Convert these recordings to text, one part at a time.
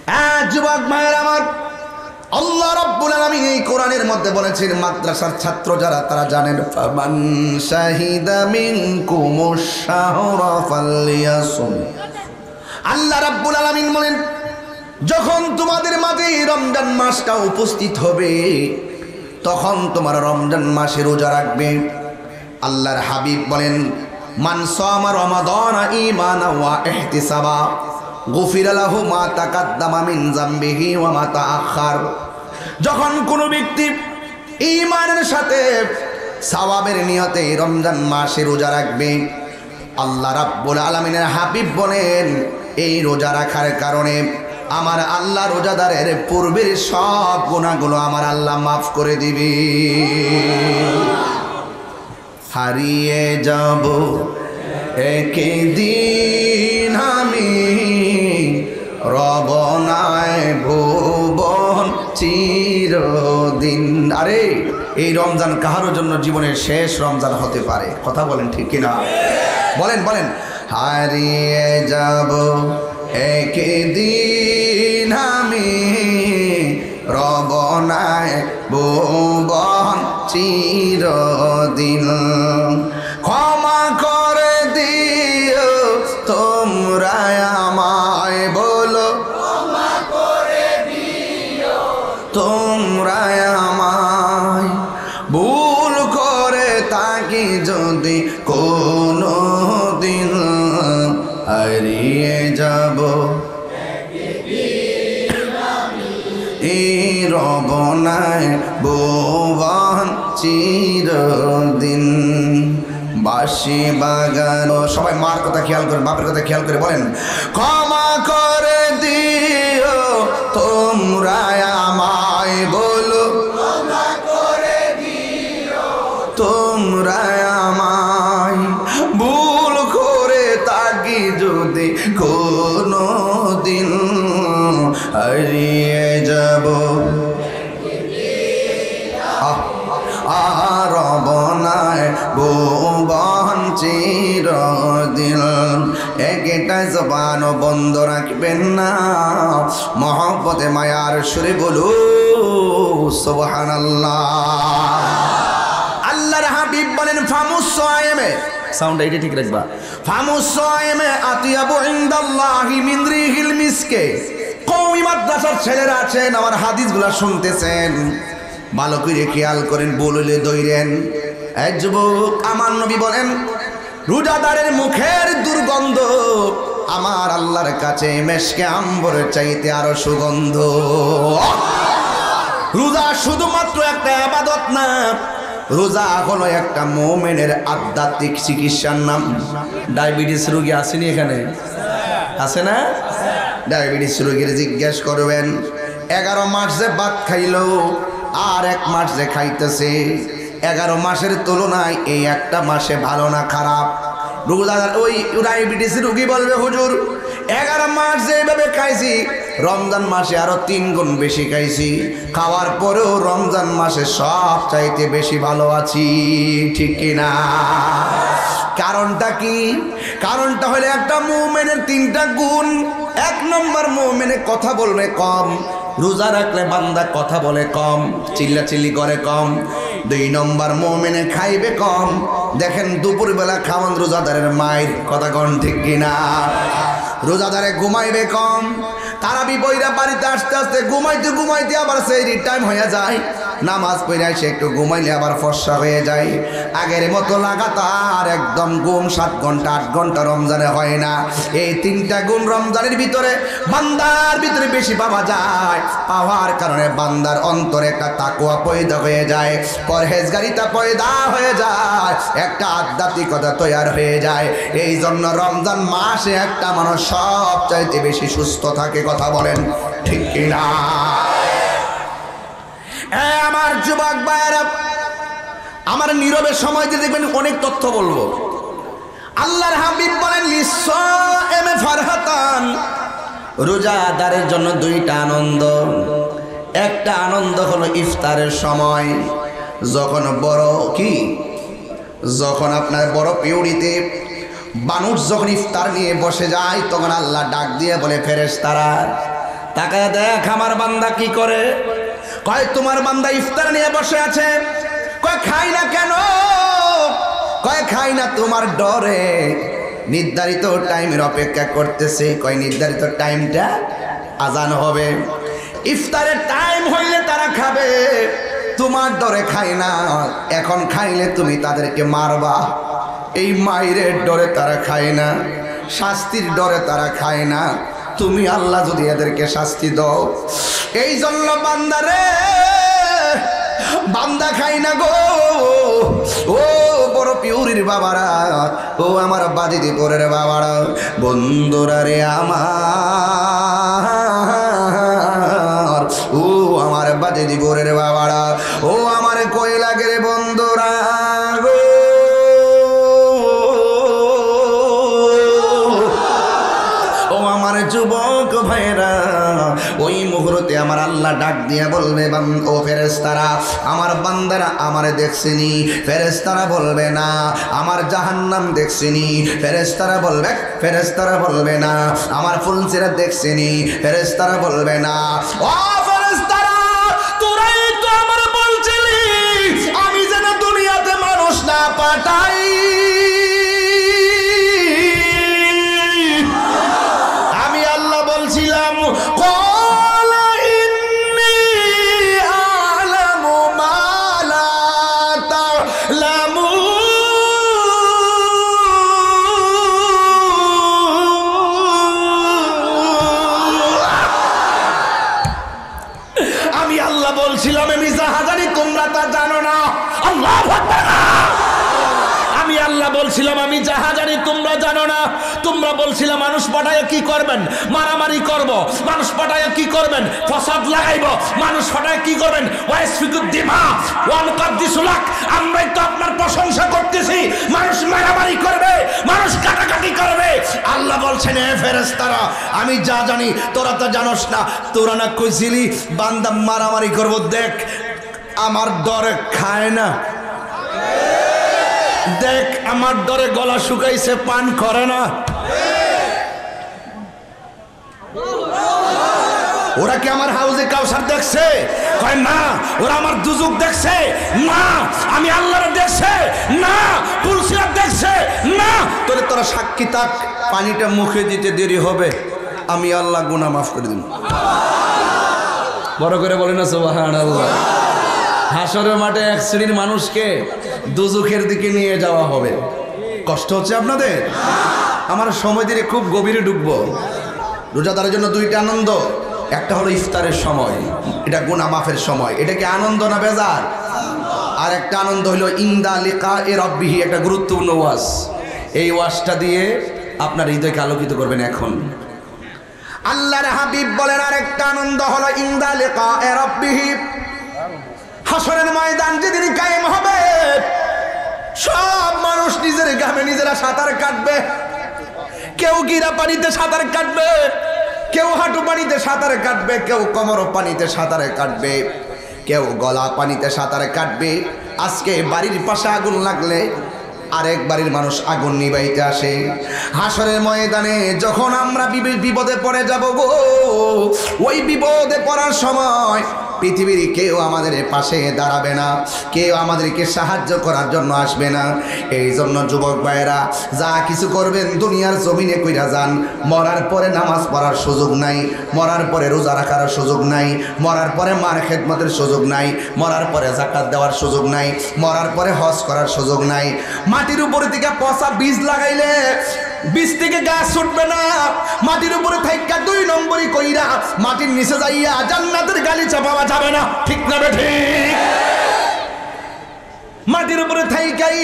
যুবক ভাইয়ের আমার, আল্লাহ রাব্বুল আলামিন এই কোরআনের মধ্যে বলেছেন, মাদ্রাসার ছাত্র যারা তারা জানেন, ফামান শাহিদা মিনকুমুশ শাহরা ফালইয়াসুম। আল্লাহ রাব্বুল আলামিন বলেন, যখন তোমাদের মাঝে রমজান মাসটা উপস্থিত হবে তখন তোমার রমজান মাসে রোজা রাখবে। আল্লাহর হাবিব বলেন, মান সামা রমাদানা ঈমানান ওয়া ইহতিসাবা গুফিরা লাহু মা তাকাদ্দামা মিন যামবিহি ওয়া মা তাআখার। যখন কোনো ব্যক্তি ঈমানের সাথে সওয়াবের নিয়তে রমজান মাসে রোজা রাখবে, আল্লাহ রাব্বুল আলামিনের হাবিব বলেন, এই রোজা রাখার কারণে আমার আল্লাহ রোজাদারের পূর্বের সব গুনাহগুলো আমার আল্লাহ মাফ করে দিবে। হারিয়ে যাব একদিন আমি, রব নাই ভুবন চিরদিন। আরে এই রমজান কাহারোর জন্য জীবনের শেষ রমজান হতে পারে, কথা বলেন ঠিক কিনা? বলেন বলেন। হারিয়ে যাব একদিন আমি, রব নাই ভুবন চিরদিন। ক্ষমা করে দিও তোমরা আমায়, বলো ক্ষমা করে দিও তোমরা আমায়, ভুল করে থাকি যদি কোনো দিন, হারিয়ে যাব এই রব নাই ভুবন চিরদিন। বাঁশি বাগান, সবাই মার কথা খেয়াল করে, বাপের কথা খেয়াল করে বলেন, ক্ষমা করে দিও তোমরা আমায়, বলো ক্ষমা করে দিও তোমরা আমায়, ভুল করে থাকি যদি কোনো দিন, হারিয়ে যাব রব নাই ভুবন চিরদিন। একটা জবান বন্ধ রাখবেন না, মহব্বতে মায়ার সুরে বলু সুবহানাল্লাহ। আল্লাহর হাবিব বলেন, ফামুসায়েমে, সাউন্ড এইটা ঠিক রাখবা, ফামুসায়েমে আতিয়াবু ইনদাল্লাহি মিন রিহিল মিসকে। কওমি মাদ্রাসার ছেলেরা আছেন, আমার হাদিসগুলা শুনতেছেন, ভালো করে খেয়াল করেন, বললে দইরেন। এক যুবক, আমার নবী বলেন, রোজাদারের মুখের দুর্গন্ধ আমার আল্লাহর কাছে মেশকে আম্বরের চাইতে আরো সুগন্ধ। রোজা শুধুমাত্র একটা ইবাদত না, রোজা হলো একটা মুমিনের আধ্যাত্মিক চিকিৎসার নাম। ডায়াবেটিস রোগী আসেনি এখানে? আছে না? ডায়াবেটিস রোগীর জিজ্ঞেস করবেন, 11 মাস যে ভাত খাইলো আর 1 মাস যে খাইতেছে, 11 মাসের তুলনায় এই একটা মাসে ভালো না খারাপ? রোজাদার ওই ডায়াবেটিস রোগী বলবে, হুজুর 11 মাস যেভাবে খাইছি, রমজান মাসে আরো 3 গুণ বেশি খাইছি, খাওয়ার পরেও রমজান মাসে সব চাইতে বেশি ভালো আছি, ঠিক কিনা? কারণটা কি? কারণটা হলো একটা মুমিনের 3টা গুণ। 1 নম্বর, মুমিনে কথা বলবে কম, রোজা রাখলে বান্দা কথা বলে কম, চিল্লাচিল্লি করে কম। 2 নম্বর, মুমিনে খাইবে কম। দেখেন দুপুরবেলা খাওয়ান রোজাদারের মায়ের, কথা কন ঠিক কিনা? রোজাদারে ঘুমাইবে কম, তারাবি বইরা বাড়িতে আস্তে আস্তে ঘুমাইতে ঘুমাইতে আবার সেই টাইম হয়ে যায়, নামাজ পড়ে সে একটু ঘুমাইলে আবার ফর্সা হয়ে যায়। আগের মতো লাগাতার একদম ঘুম 7 ঘন্টা 8 ঘন্টা রমজানে হয় না। এই 3টা গুণ রমজানের ভিতরে বান্দার ভিতরে বেশি পাওয়া যায়, পাওয়ার কারণে বান্দার অন্তরে একটা তাকওয়া পয়দা হয়ে যায়, পরহেজগারিতা পয়দা হয়ে যায়, একটা আধ্যাত্মিকতা তৈরি হয়ে যায়। এই জন্য রমজান মাসে একটা মানুষ সব চাইতে বেশি সুস্থ থাকে, কথা বলেন ঠিক কিনা? আমার যুবক ভাইয়েরা, আমার নীরবে সময় দিয়ে দেখবেন অনেক তথ্য বলবো। আল্লাহর হাবিব বলেন, লিসাইমে ফারহাতান, রোজাদারের জন্য 2টা আনন্দ। একটা আনন্দ হলো ইফতারের সময়, যখন বড় কি, যখন আপনার বড় পিউরিতে মানুষ যখন ইফতার নিয়ে বসে যায়, তখন আল্লাহ ডাক দিয়ে বলে, ফেরেশতারা তাকায় দেখ আমার বান্দা কি করে। কয় তোমার বান্দা ইফতার নিয়ে বসে আছে। কয় খাই না কেন? কয় খাই না তোমার ডরে, নির্ধারিত টাইমের অপেক্ষা করতেছে। কয় নির্ধারিত টাইমটা আজান হবে, ইফতারের টাইম হইলে তারা খাবে, তোমার ডরে খাই না। এখন খাইলে তুমি তাদেরকে মারবা, এই মায়ের ডরে তারা খায় না, শাস্তির ডরে তারা খায় না। তুমি আল্লাহ যদি এদেরকে শাস্তি দাও, এই জন্য বান্দারে, বান্দা খাই না গো। ও বড় পিউরির বাবারা, ও আমার বাদিদি পরের বাবারা, বন্ধুরা রে আমার, ও আমার বাদিদি পরের বাবারা, ও আমার কয়লাগের বন্ধুরা গো। যুবক ভাইরা, ওই মুহূর্তে আমার আল্লাহ ডাক দিয়ে বলবে, ও ফেরেশতারা, আমার বান্দারা আমারে দেখছেনি? ফেরেশতারা বলবে না। আমার জাহান্নাম দেখছেনি? ফেরেশতারা বলবে না। আমার ফুলসিরা দেখছেনি? ফেরেশতারা বলবে না। ও ফেরেশতারা, তোরাই তো আমার বলছিলি আমি যেন দুনিয়াতে মানুষ না পাঠাই। বলছিলাম আমি যাহা জানি তোমরা তা জানো না। আল্লাহু আকবার। আমি আল্লাহ বলছিলাম আমি যাহা জানি তোমরা জানো না। তোমরা বলছিলে মানুষ পাঠায় কি করবেন? মারামারি করব। মানুষ পাঠায় কি করবেন? ফসাদ লাগাইব। মানুষ পাঠায় কি করবেন? ওয়াসফিকুদ্দিমা ওয়ানকাদ্দিসুলাক। আমরাই তো আপনার প্রশংসা করতেছি। মানুষ মারামারি করবে, মানুষ কাটাকাটি করবে। আল্লাহ বলছেন, হে ফেরেশতারা, আমি যা জানি তোরা তা জানোস না। তোরা না কইছিলি বান্দা মারামারি করব? দেখ আমার ডরে খায় না, দেখ আমার ডরে গলা শুকাইছে, পান করে না। ওরা কি আমার হাউজে কাউসার দেখছে? কয় না। ওরা আমার দুজুক দেখছে? না। আমি আল্লাহর দেখছে? না। পুলসিরাত দেখছে? না। তোরা সাক্ষী থাক, পানিটা মুখে দিতে দেরি হবে, আমি আল্লাহ গুনাহ মাফ করে দিব। বড় করে বলে না সুবহানাল্লাহ। হাসরের মাঠে এক শ্রেণীর মানুষকে দুজুখের দিকে নিয়ে যাওয়া হবে। কষ্ট হচ্ছে আপনাদের? আমার সময় দিয়ে খুব গভীরে ঢুকবো। রোজাদারের জন্য দুইটা আনন্দ, একটা হলো ইফতারের সময়, এটা গুনাহ মাফের সময়, এটা কি আনন্দ না বেজার? আর একটা আনন্দ হলো ইনদা লিকায়ে রাব্বিহি, একটা গুরুত্বপূর্ণ ওয়াজ। এই ওয়াজটা দিয়ে আপনার হৃদয়কে আলোকিত করবেন। এখন আল্লাহর হাবিব বলেন আরেকটা আনন্দ হলো ইনদা লিকায়ে রাব্বিহি, হাসরের ময়দান যেদিন কায়েম হবে, সব মানুষ নিজের গ্রামে নিজেরা সাঁতার কাটবে। কেউ গিরা পানিতে সাঁতার কাটবে, কেউ হাঁটু পানিতে সাঁতার কাটবে, কেউ কোমর পানিতে সাঁতার কাটবে, কেউ গলা পানিতে সাঁতার কাটবে। আজকে বাড়ির পাশে আগুন লাগলে আরেক বাড়ির মানুষ আগুন নিবাইতে আসে। হাসরের ময়দানে যখন আমরা বিপদে পড়ে যাব গো, ওই বিপদে পড়ার সময় পৃথিবীর কেউ আমাদের পাশে দাঁড়াবে না, কেউ আমাদেরকে সাহায্য করার জন্য আসবে না। এই জন্য যুবক ভাইয়েরা, যা কিছু করবেন দুনিয়ার জমিনে কইরা যান। মরার পরে নামাজ পড়ার সুযোগ নাই, মরার পরে রোজা রাখার সুযোগ নাই, মরার পরে মার খেদমতের সুযোগ নাই, মরার পরে যাকাত দেওয়ার সুযোগ নাই, মরার পরে হজ করার সুযোগ নাই। মাটির উপরে থেকে পচা বীজ লাগাইলে বীজ থেকে গাছ উঠবে না। মাটির উপরে থাইকা 2 নম্বরই কইরা মাটির নিচে যাইয়া জান্নাতের গালিচা পাওয়া যাবে না। ঠিক না বেঠিক? মাটির উপরে থাইকাই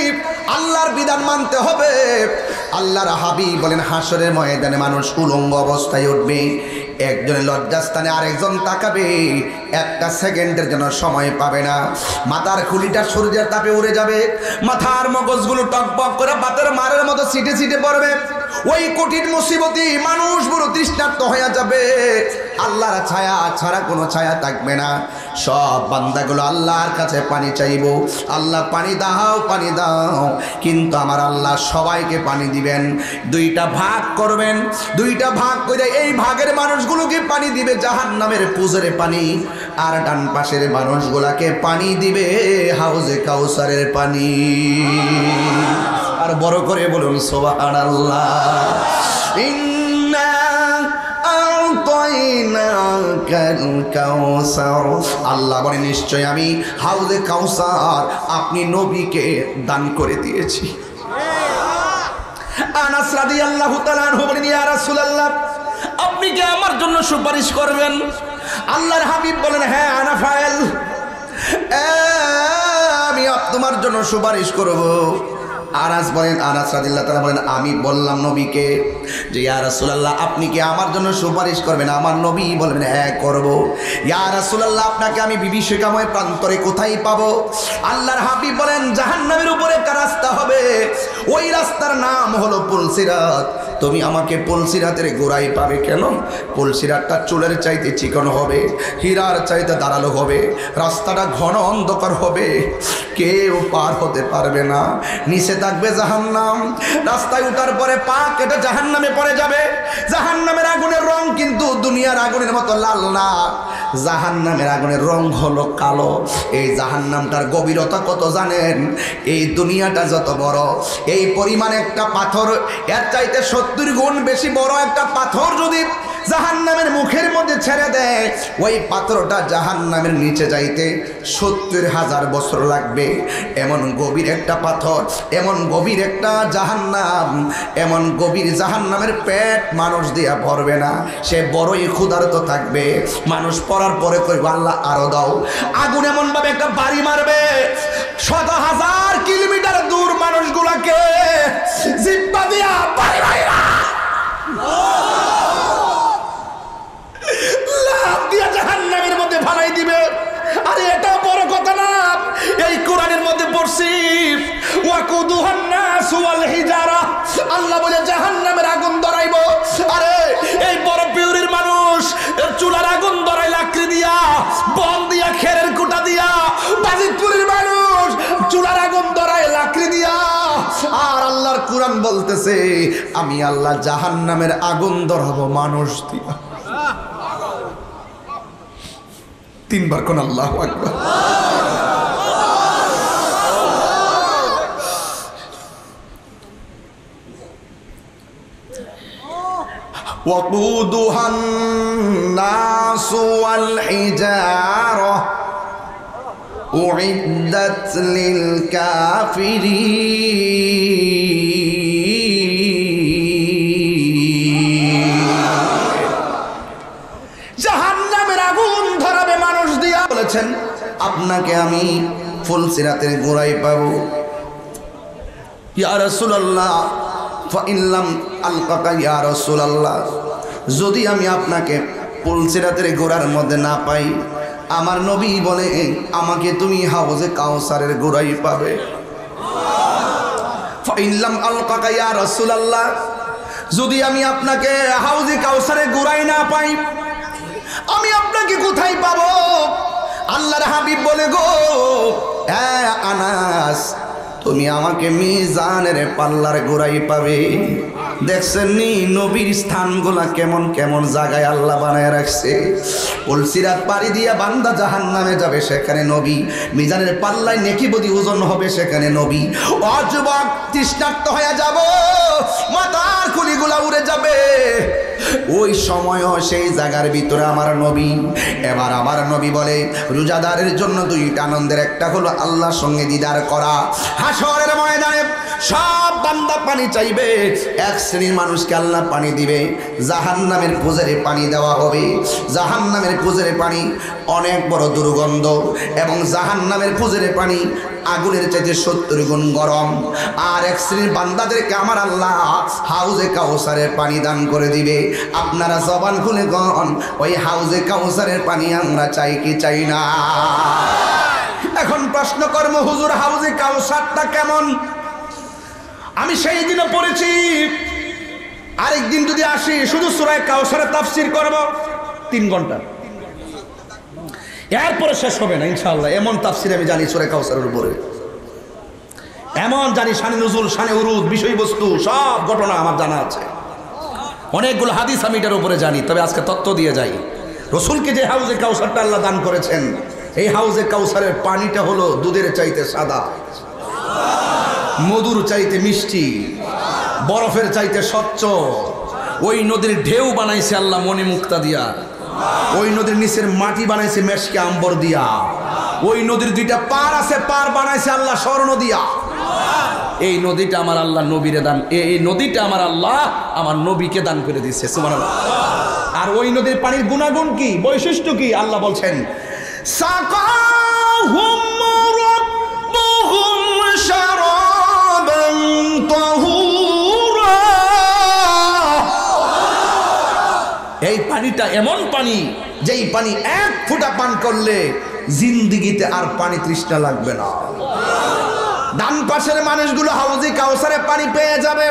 আল্লাহর বিধান মানতে হবে। আল্লাহর হাবিব বলেন হাসরের ময়দানে মানুষ উলঙ্গ অবস্থায় উঠবে। একজনের লজ্জাস্থানে আরেকজন তাকাবে, একটা সেকেন্ডের জন্য সময় পাবে না। মাথার খুলিটা সূর্যের তাপে উড়ে যাবে, মাথার মগজগুলো টকবক করে বাতের মারের মতো ছিটে ছিটে পড়বে। ওই কঠিন মুসিবতে মানুষ বড় তৃষ্ণার্ত হয়ে যাবে, আল্লাহর ছায়া ছাড়া কোনো ছায়া থাকবে না। সব বান্দাগুলো আল্লাহর কাছে পানি চাইবো, আল্লাহ পানি দাও পানি দাও, কিন্তু আমার আল্লাহ সবাইকে পানি দিবেন, দুইটা ভাগ করবেন, দুইটা ভাগ করে এই ভাগের মানুষগুলোকে পানি দিবে জাহান্নামের পুজোরে পানি, আর ডান পাশের মানুষগুলাকে পানি দিবে হাউজে কাউসারের পানি। আর বড় করে বলুন সুবহানাল্লাহ। ইন্না আ'তাইনাকাল কাউসার, আল্লাহ বলে নিশ্চয় আমি হাউজে কাউসার আপনি নবীকে দান করে দিয়েছি। আনাস রাদিয়াল্লাহু তাআলা আনহু বলেন, ইয়া রাসূলুল্লাহ আপনি কি আমার জন্য সুপারিশ করবেন? আল্লাহর হাবিব বলেন, হ্যাঁ আনা ফাইল, আমি তোমার জন্য সুপারিশ করব। আনাস রাদিয়াল্লাহু তাআলা বলেন, আমি বললাম নবীকে যে ইয়া রাসূলুল্লাহ আপনি কি আমার জন্য সুপারিশ করবেন? আমার নবী বলবেন, হ্যাঁ করব। ইয়া রাসূলুল্লাহ আপনাকে আমি বিভীষিকাময় প্রান্তরে কোথায় পাবো? আল্লাহর হাবিব বলেন, জাহান্নামের উপরে একটা রাস্তা হবে, ওই রাস্তার নাম হলো পুলসিরাত। তুমি আমাকে পুলসিরাতের গোড়ায় পাবে। কেন? পুলসিরাতটা চুলের চাইতে চিকন হবে, হীরার চাইতে ধারালো হবে, রাস্তাটা ঘন অন্ধকার হবে, কেউ পার হতে পারবে না, নিচে থাকবে জাহান্নাম। রাস্তায় উঠার পরে পা কেটে জাহান্নামে পড়ে যাবে। জাহান্নামের আগুনের রং কিন্তু দুনিয়ার আগুনের মতো লাল না, জাহান্নামের আগুনের রং হলো কালো। এই জাহান্নামটার গভীরতা কত জানেন? এই দুনিয়াটা যত বড়, এই পরিমাণ একটা পাথর, এর চাইতে 70 গুণ বেশি বড় একটা পাথর যদি জাহান্নামের মুখের মধ্যে ছেড়ে দেয়, ওই পাথরটা জাহান্নামের নিচে যাইতে 70,000 বছর লাগবে। এমন গভীর একটা পাথর, এমন গভীর একটা জাহান্নাম, এমন গভীর জাহান্নামের পেট মানুষ দিয়া ভরবে না, সে বড়ই ক্ষুধার্ত থাকবে। মানুষ পড়ার পরে কইবে আল্লাহ আরো দাও। আগুন এমন ভাবে একটা বাড়ি মারবে, 100,000 কিলোমিটার দূর মানুষগুলাকে জিব্বা দিয়া বাড়ি মাইরা লাফ দিয়া জাহান্নামের মধ্যে ফালাই দিবে। আরে এটা বড় কথা না, এই কোরআনের মধ্যে পড়ছি ওয়াকুদুহান নাস ওয়াল হিজারা, আল্লাহ বলে জাহান্নামের আগুন ধরাইব। আরে এই বড় পিউরির মানুষ চুলার আগুন ধরাই লাকড়ি দিয়া, বল দিয়া, খেরের কুটা দিয়া। বাজিতপুরের মানুষ চুলার আগুন ধরাই লাকড়ি দিয়া। আর আল্লাহর কোরআন বলতেছে আমি আল্লাহ জাহান্নামের আগুন ধরাবো মানুষ দিয়া। 3 বার কোন আল্লাহু আকবার। وقودها الناس والحجارة أعدت للكافرين। জাহান্নামের আগুন ধরাবে মানুষ দিয়া। বলেছেন আপনাকে আমি ফুলসিরাতের গোড়ায় পাবো। ইয়া রাসূলুল্লাহ ফাইল্লাম আলকাকা, ইয়া রাসূলুল্লাহ যদি আমি আপনাকে পুলসিরাতের গোড়ার মধ্যে না পাই, আমার নবী বলে আমাকে তুমি হাউজে কাউসারের গোড়ায় পাবে। ফাইল্লাম আলকাকা ইয়া রাসূলুল্লাহ যদি আমি আপনাকে হাউজে কাউসারের গোড়ায় না পাই, আমি আপনাকে কোথায় পাবো? আল্লাহর হাবিব বলে গো হ্যাঁ আনাস তুমি আমাকে মিজানের পাল্লার গোড়ায় পাবে। দেখছেন নি নবীর স্থানগুলা কেমন কেমন জায়গায় আল্লাহ বানায় রাখছে। পুলসিরাত পাড়ি দিয়া বান্দা জাহান্নামে যাবে, সেখানে নবী। মিজানের পাল্লায় নেকি বদি ওজন হবে, সেখানে নবী। অযুবক তৃষ্ণার্ত হয়ে যাব, মাথার খুলিগুলা উড়ে যাবে, ওই সময়ও সেই জায়গার ভিতরে আমার নবী। এবার আমার নবী বলে রোজাদারের জন্য 2টা আনন্দের, একটা হলো আল্লাহর সঙ্গে দিদার করা। হাসরের ময়দানে সব বান্দা পানি চাইবে, এক শ্রেণীর মানুষকে আল্লাহ পানি দিবে, জাহান্নামের পুজোরে পানি দেওয়া হবে। জাহান্নামের পুজোরে পানি অনেক বড় দুর্গন্ধ, এবং জাহান্নামের পুজোরে পানি আগুনের চাইতে 70 গুণ গরম। আর এক শ্রেণীর বান্দাদেরকে আমার আল্লাহ হাউজে কাউসারের পানি দান করে দিবে। আপনারা জবান খুলে গন ওই হাউজে কাউসারের পানি আমরা চাই কি চাই না? এখন প্রশ্ন কর্ম হুজুর হাউজে কাউসারটা কেমন? আমি সেই দিনে পড়েছি আরেকদিন যদি আসি শুধু সূরা কাউসারের তাফসীর করব 3 ঘন্টা, এরপরে শেষ হবে না ইনশাআল্লাহ। এমন তাফসীর আমি জানি সূরা কাউসারের উপরে, এমন জানি শানে নুজুল, শানে উরুদ, বিষয়বস্তু সব ঘটনা আমার জানা আছে। অনেকগুলো হাদিস আমি এটার উপরে জানি। তবে আজকে তত্ত্ব দিয়ে যাই। রসুলকে যে হাউজে কাউসারটা আল্লাহ দান করেছেন, এই হাউজে কাউসারের পানিটা হলো দুধের চাইতে সাদা, মধুর চাইতে মিষ্টি, বরফের চাইতে স্বচ্ছ। ওই নদীর ঢেউ বানাইছে আল্লাহ মণি মুক্তা দিয়া, ওই নদীর নিচের মাটি বানাইছে মেশকে আম্বর দিয়া, ওই নদীর 2টা পার আছে, পার বানাইছে আল্লাহ স্বর্ণ দিয়া। এই নদীটা আমার আল্লাহ নবীরে দান, এই নদীটা আমার আল্লাহ আমার নবীকে দান করে দিচ্ছে, সুবহানাল্লাহ। আর ওই নদীর পানির গুণাগুণ কি, বৈশিষ্ট্য কি, আল্লাহ বলছেন সাকাহুম রাব্বুহুম শারাবান তাহুরা। এই পানিটা এমন পানি, যেই পানি 1 ফোঁটা পান করলে জিন্দেগিতে আর পানি তৃষ্ণা লাগবে না। ডান পাশের মানুষগুলো হাউজে কাউসারে পানি পেয়ে যাবে,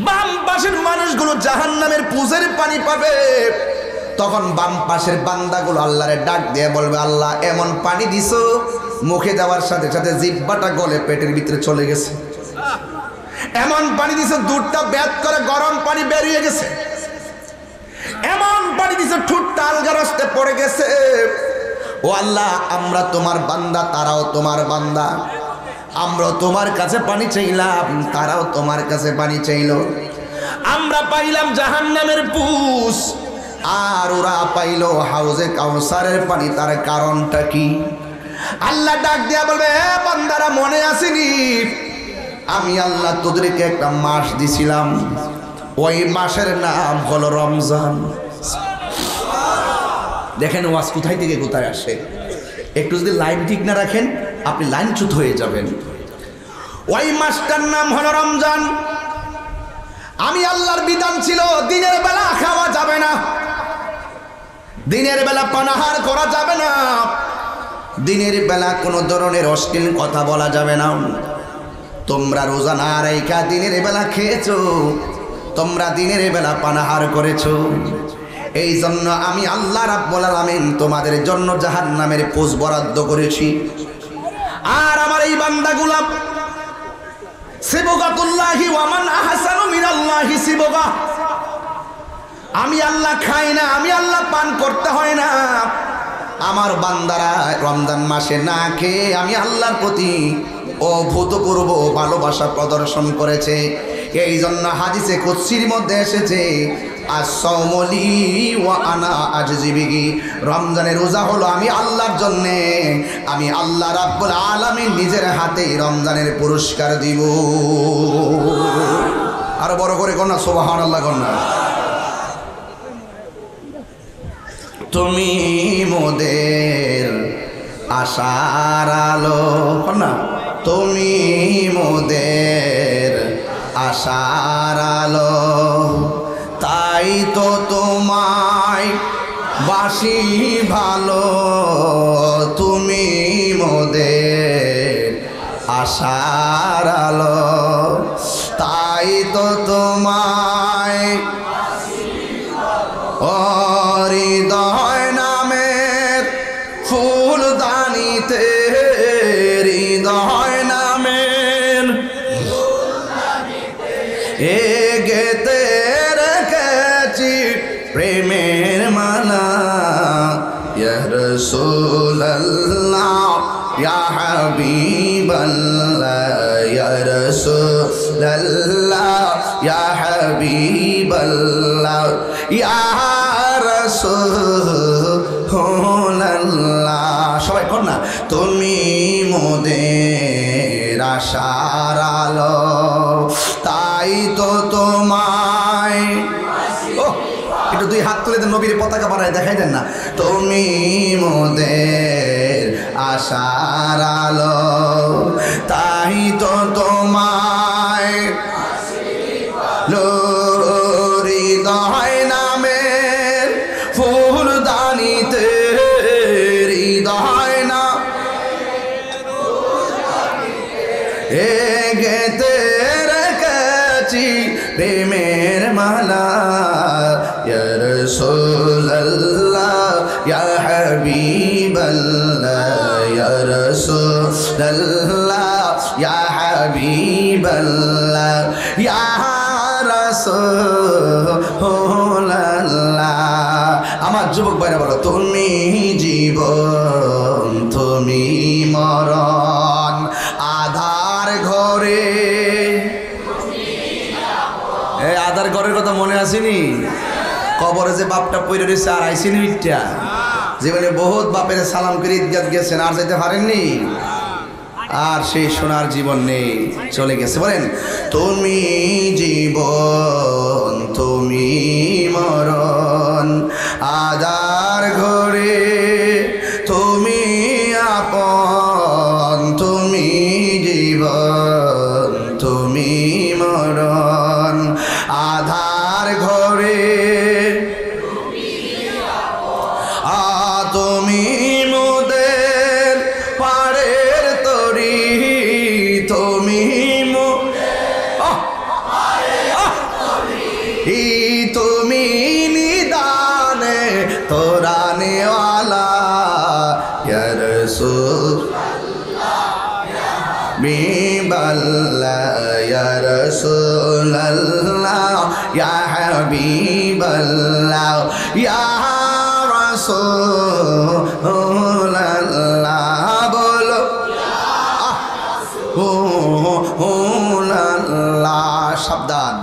বাম পাশের মানুষগুলো জাহান্নামের পুজের পানি পাবে। তখন বাম পাশের বান্দাগুলো আল্লাহরে ডাক দিয়ে বলবে, আল্লাহ এমন পানি দিছো, মুখে দেওয়ার সাথে সাথে জিহ্বাটা গলে পেটের ভিতরে চলে গেছে। এমন পানি দিছো দুধটা ব্যাত করে গরম পানি বেরিয়ে গেছে। এমন পানি দিছো ঠোঁটটা আলগা রাস্তে পড়ে গেছে। ও আল্লাহ, আমরা তোমার বান্দা, তারাও তোমার বান্দা। আমরা তোমার কাছে পানি চাইলাম, তারাও তোমার কাছে পানি চাইল। আমরা পাইলাম জাহান্নামের পুষ, আর ওরা পাইল হাউজে কাউসারের পানি। তার কারণটা কি? আল্লাহ ডাক দিয়া বলবে, হে বান্দারা, মনে আসেনি আমি আল্লাহ তোদেরকে একটা মাস দিছিলাম, ওই মাসের নাম হলো রমজান। দেখেন ওয়াজ কোথায় থেকে কোথায় আসে। একটু যদি লাইন ঠিক না রাখেন আপনি লাইনচ্যুত হয়ে যাবেন। ওই মাসটার নাম হলো রমজান। আমি আল্লাহর বিধান ছিল দিনের বেলা খাওয়া যাবে না, দিনের বেলা পানাহার করা যাবে না, দিনের বেলা কোনো ধরনের অশ্লীল কথা বলা যাবে না। তোমরা রোজা না রাইখা দিনের বেলা খেয়েছো, তোমরা দিনের বেলা পানাহার করেছো। এই জন্য আমি আল্লাহ রাব্বুল আলামিন তোমাদের জন্য জাহান্নামের পুষ বরাদ্দ করেছি। আর আমার এই বান্দাগুলা সিবগাতুল্লাহি ওয়া মান আহসানু মিনাল্লাহি সিবগা। আমি আল্লাহ খাই না, আমি আল্লাহ পান করতে হয় না। আমার বান্দারা রমজান মাসে না খেয়ে আমি আল্লাহর প্রতি অভূতপূর্ব ভালোবাসা প্রদর্শন করেছে। এই জন্য হাদিসে কুদসির মধ্যে এসেছে, আস-সাওমুলি ওয়া আনা আজজি বিহি। রমজানের রোজা হলো আমি আল্লাহর জন্য, আমি আল্লাহ রাব্বুল আলামিন নিজের হাতেই রমজানের পুরস্কার দিব। আরো বড় করে কন্যা সুবহানাল্লাহ কন্যা। তুমি মোদের আশার আলো কন্যা, তুমি মোদের আশার আলো, তাই তো তোমায় বাসি ভালো। তুমি মোদের আশার আলো, তাই তো তোমায় হৃদয় নামের ফুলদানিতে, হৃদয় নামের গেতে রেখেছি প্রেমের মালা। ইয়া রাসূলুল্লাহ ইয়া হাবিবাল্লাহ, ইয়া রাসূলুল্লাহ ইয়া হাবিবাল্লাহ, ইয়া রাসূলুল্লাহ। সবাই কর না, তুমি মোদের আশার আলো, তাই তো তোমায়। ও একটু 2 হাত তুলে দেন, নবীর পতাকা বাড়ায় দেখাই দেন না। তুমি মোদের আশার আলো, তাই তো তোমায় হৃদয় নামের ফুলদানিতে, হৃদয় না গেতে রেখেছি প্রেমের ইয়া হাবিবাল্লাহ ইয়া রাসূলুল্লাহ ইয়া হাবিবাল্লাহ ইয়া রাসূলুল্লাহ। আমার যুবক ভাইরা বলো, তুমি জীবন তুমি মরণ, আধার ঘরে। এই আধার ঘরের কথা মনে আসেনি? কবরে যে বাপটা পড়ে রয়েছে আর আইসিনি ইটটা, জীবনে বহুত বাপের সালাম করে ঈদগাহ গেছেন, আর যেতে পারেননি, আর সেই সোনার জীবন নেই, চলে গেছে। বলেন, তুমি জীবন তুমি মরণ, আধার ঘরে তুমি আপন, তুমি জীবন তুমি মরণ, আধার ঘরে তুমি মোদের পাড়ের তরি, তুমি তুমি নিদানে তোরা নেওয়ালা ইয়া রাসূলুল্লাহ ইয়া রাসূলুল্লাহ ইয়া হাবিবাল্লাহ ইয়া রাসূলুল্লাহ। বলো সাবধান,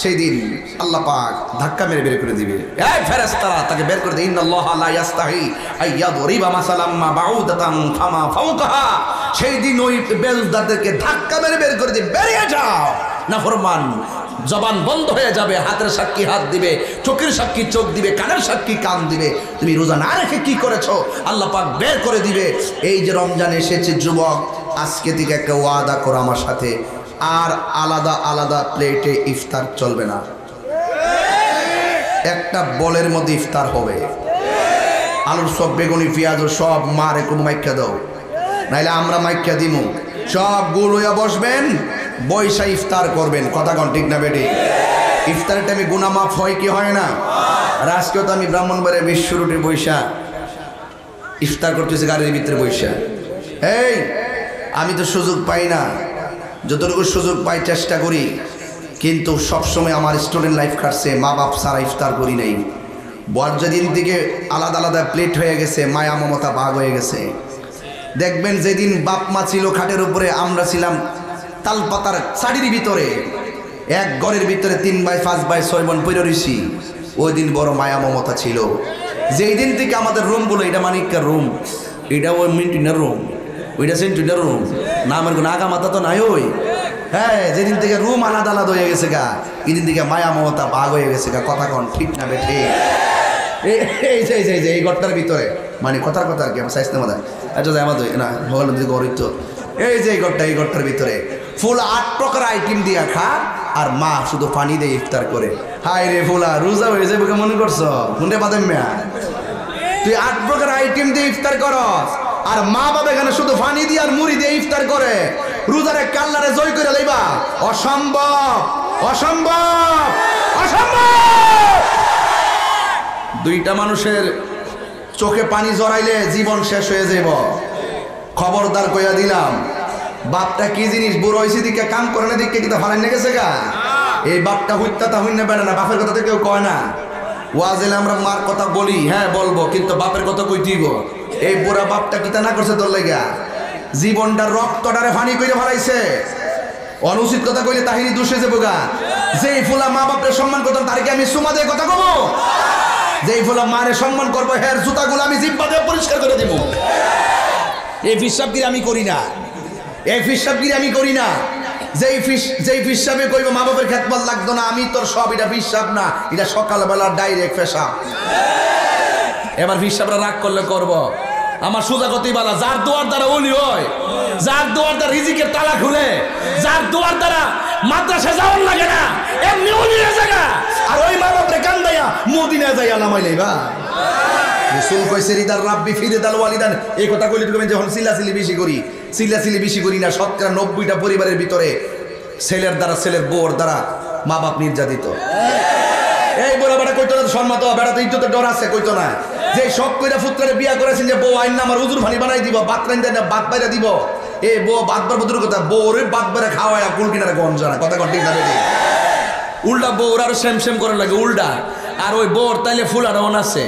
সেই দিন আল্লাহ পাক ধাক্কা মেরে বের করে দিবে। এই ফেরেশতারা তাকে বের করে দেয়, ইন্নাল্লাহা লা ইস্তাহি আইয়াদরিবা মাসালাম মা বাউদাতান ফামা ফাওকাহা। সেই দিন ওই বেলদাদেরকে ধাক্কা মেরে বের করে দিবে, বেরিয়ে যাও নাফরমান। জবান বন্ধ হয়ে যাবে, হাতের সাক্ষী হাত দিবে, চোখের সাক্ষী চোখ দিবে, কানের সাক্ষী কান দিবে। তুমি রোজা না রেখে কি করেছো আল্লাহ পাক বের করে দিবে। এই যে রমজান এসেছে যুবক, আজকে থেকে একটা ওয়াদা করো আমার সাথে, আর আলাদা আলাদা প্লেটে ইফতার চলবে না, একটা বলের মধ্যে ইফতার হবে। আলুর সব, বেগুনি, পেঁয়াজ সব মারে কোনো মাইকা দাও, নাইলে আমরা মাইকা দিমু। সব গুল হইয়া বসবেন, বৈশা ইফতার করবেন। কথা কন ঠিক না বেটি? ইফতারের টাইমে গুনাহ মাফ হয় কি হয় না? আর আজকেও তো আমি ব্রাহ্মণবাড়িয়া বিশ্ব রুটে বৈশা ইফতার করতেছি, গাড়ির ভিতরে বৈশা। এই আমি তো সুযোগ পাই না, যতটুকু সুযোগ পাই চেষ্টা করি, কিন্তু সবসময় আমার স্টুডেন্ট লাইফ কাটছে মা বাপ ছাড়া ইফতার করি নাই। বর যেদিন থেকে আলাদা আলাদা প্লেট হয়ে গেছে, মায়া মমতা ভাগ হয়ে গেছে। দেখবেন যেদিন বাপ মা ছিল খাটের উপরে, আমরা ছিলাম তালপাতার শাড়ির ভিতরে, এক ঘরের ভিতরে 3 ভাই 5 ভাই 6 বোন পড়ে রইছি, ওই দিন বড় মায়া মমতা ছিল। যেই দিন থেকে আমাদের রুমগুলো, এটা মানিকার রুম, এটা ওই মিন্টুনের রুম, ওইটা সেন্টুনের রুম, না আমার কোনো আগা মাথা তো নাই। ওই হ্যাঁ, যেদিন থেকে রুম আলাদা আলাদা হয়ে গেছে গা, এই দিন থেকে মায়া মমতা ভাগ হয়ে গেছে গা। কথা কন ঠিক না বেঠে? এই যে এই ঘরটার ভিতরে, মানে কথার কথা আর কি, আমার সাইজ না মাথায় এটা যায় আমাদের না ভগবান দিকে অরিত। এই যে এই ঘরটার ভিতরে ফুল 8 প্রকার আইটেম দিয়া খা, আর মা শুধু পানি দিয়ে ইফতার করে। হাই রে ফুলা, রোজা হয়ে যাবে মনে করছো? শুনতে পাতেন মেয়া, তুই 8 প্রকার আইটেম দিয়ে ইফতার করস, আর মা বাবা এখানে শুধু পানি দিয়ে আর মুড়ি দিয়ে ইফতার করে। রোজারে কাল্লারে জয় করে লইবা? অসম্ভব, অসম্ভব, অসম্ভব। দুইটা মানুষের চোখে পানি জড়াইলে জীবন শেষ হয়ে যাব। খবরদার কইয়া দিলাম, বাপটা কি জিনিস, বুড়ো হয়েছে দিকে কাম করে না দিকে কিন্তু ফালাইন গেছে গা। এই বাপটা হইতা তা হইনা বেড়ে না, বাপের কথা তো কেউ কয় না। ওয়াজেলে আমরা মার কথা বলি, হ্যাঁ বলবো, কিন্তু বাপের কথা কই দিব। এই বুড়া বাপটা কিতা না করছে তোর লাগা, জীবনটা রক্তটারে ফানি কইরে ফেলাইছে। অনুচিত কথা কইলে তাহিরি দোষে যাবো গা। যেই ফুলা মা বাপের সম্মান করতাম, তারকে আমি সুমা দিয়ে কথা কব। যেই ফুলা মারে সম্মান করবো, হের জুতাগুলো আমি জিব্বা দিয়ে পরিষ্কার করে দিব। এই ফিসাবগিরি আমি করি না, এই ফিসাবগিরি আমি করি না। যেই ফিসাবে কইব মা বাপের খেদমত লাগতো না, আমি তোর সব, এটা ফিসাব না, এটা সকালবেলা ডাইরেক্ট পেশাব। এবার ফিসাবরা রাগ করলে করব। আমার সোজা গতি বালা, যার দোয়ার দ্বারা ওলি হয়, যার দোয়ার দ্বারা রিজিকের তালা খুলে, যার দোয়ার দ্বারা মাদ্রাসা যাওয়ার লাগে না, এমনি ওলি হয়ে জায়গা। আর ওই মা বাপরে কান্দাইয়া মদিনা যাই আলামাই লাইবা। রাসূল কইছে রিদার রাব্বি ফিরিদাল ওয়ালিদান। এই কথা কইলে তুমি যখন সিলাসিলি বেশি করি না, শতকরা 90টা পরিবারের ভিতরে ছেলের দ্বারা, ছেলের বউর দ্বারা মা বাপ নির্যাতিত। এই বড় বেটা কইতো না সম্মাত, বেটা তো ইজ্জতের ডর আছে, কইতো না। যে শখ কইরা ফুতকারে বিয়া করেছেন যে বউ আইন না আমার হুজুর ভানি বানাই দিব, বাত রাইন দেন বাত বাইরা দিব, এ বউ বাত বার বদুর কথা, বউরে বাত বাইরা খাওয়ায় কুল কিনারে গঞ্জানা, কথা কন ঠিক না বেটি? উল্টা বউর আরো সেম সেম করে লাগে উল্টা, আর ওই বউর তাইলে ফুল আর অন আছে,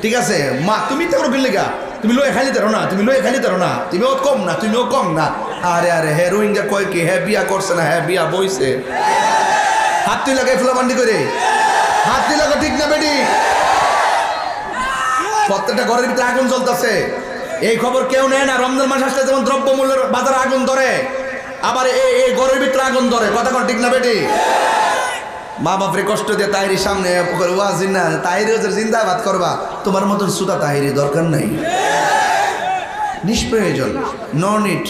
ঠিক আছে? মা তুমি তো করো বিল্লিগা, তুমি লয়ে খাইলি তারো না, তুমি লয়ে খাইলি তারো না, তুমিও কম না, তুমিও কম না। আরে আরে হে রোহিঙ্গা কয় কি, হ্যাঁ বিয়া করছে না, হ্যাঁ বিয়া বইছে। হাত তুই লাগাই ফুলা বান্ডি করে, হাত তুই লাগা, ঠিক না বেটি? প্রত্যেকটা ঘরের ভিতরে আগুন জ্বলতেছে, এই খবর কেউ নেয় না। রমজান মাস আসলে যেমন দ্রব্যমূল্যের বাজারে আগুন ধরে, আবার এই ঘরের ভিতরে আগুন ধরে, কথা কন ঠিক না বেটি? মা বাপরে কষ্ট দিয়ে তাহিরি সামনে ওয়াজিন না, তাহিরি ওদের জিন্দাবাদ করবা, তোমার মতন সুতা তাহিরি দরকার নাই, নিষ্প্রয়োজন, নো নিড।